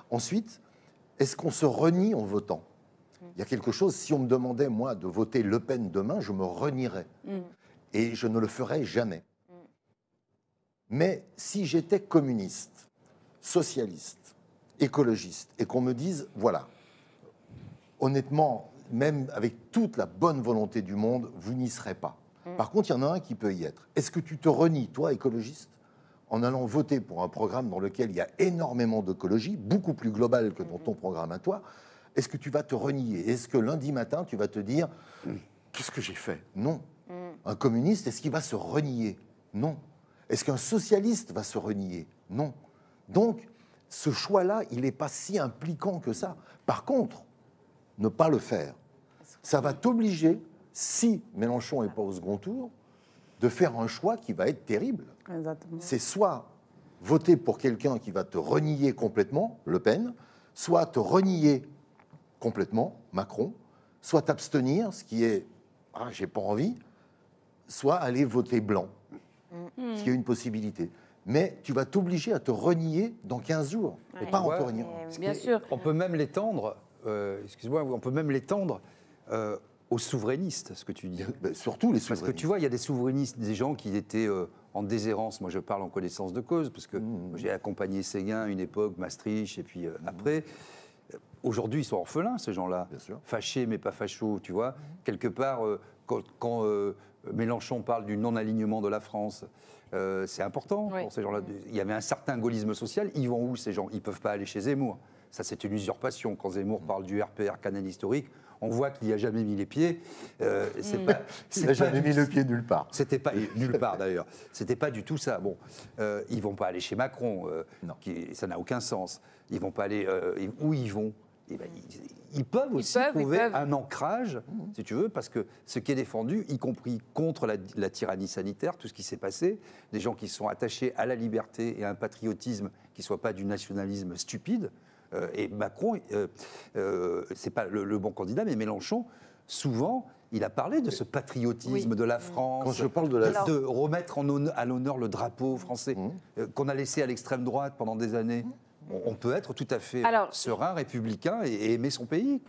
Ensuite, est-ce qu'on se renie en votant? Il y a quelque chose, si on me demandait, moi, de voter Le Pen demain, je me renierais. Et je ne le ferai jamais. Mais si j'étais communiste, socialiste, écologiste, et qu'on me dise, voilà, honnêtement, même avec toute la bonne volonté du monde, vous n'y serez pas. Par contre, il y en a un qui peut y être. Est-ce que tu te renies, toi, écologiste, en allant voter pour un programme dans lequel il y a énormément d'écologie, beaucoup plus global que dans ton programme à toi? Est-ce que tu vas te renier? Est-ce que lundi matin, tu vas te dire, qu'est-ce que j'ai fait? Non. Un communiste, est-ce qu'il va se renier? Non. Est-ce qu'un socialiste va se renier? Non. Donc, ce choix-là, il n'est pas si impliquant que ça. Par contre, ne pas le faire, ça va t'obliger, si Mélenchon n'est pas au second tour, de faire un choix qui va être terrible. C'est soit voter pour quelqu'un qui va te renier complètement, Le Pen, soit te renier complètement, Macron, soit t'abstenir, ce qui est « ah, j'ai pas envie », soit aller voter blanc, ce qui est une possibilité. Mais tu vas t'obliger à te renier dans 15 jours, et pas en te reniant. Bien sûr. On peut même l'étendre, excuse-moi, on peut même l'étendre aux souverainistes, ce que tu dis. Ben, surtout les souverainistes. Parce que tu vois, il y a des souverainistes, des gens qui étaient en déshérence. Moi, je parle en connaissance de cause, parce que j'ai accompagné Séguin à une époque, Maastricht, et puis après. Aujourd'hui, ils sont orphelins, ces gens-là. Fâchés, mais pas fachos, tu vois. Quelque part, quand Mélenchon parle du non-alignement de la France, c'est important pour ces gens-là. Il y avait un certain gaullisme social. Ils vont où, ces gens? Ils ne peuvent pas aller chez Zemmour. Ça, c'est une usurpation. Quand Zemmour parle du RPR, canal historique, on voit qu'il n'y a jamais mis les pieds. Il n'a jamais mis le pied nulle part. C'était pas nulle part d'ailleurs. C'était pas du tout ça. Bon, ils vont pas aller chez Macron. Ça n'a aucun sens. Ils vont pas aller où ils vont. Eh ben, ils peuvent aussi trouver un ancrage, si tu veux, parce que ce qui est défendu, y compris contre la tyrannie sanitaire, tout ce qui s'est passé, des gens qui sont attachés à la liberté et à un patriotisme qui ne soit pas du nationalisme stupide. Et Macron, c'est pas le bon candidat, mais Mélenchon, souvent, il a parlé de ce patriotisme de la France, quand je parle de remettre à l'honneur le drapeau français qu'on a laissé à l'extrême droite pendant des années. On peut être tout à fait serein, républicain et aimer son pays.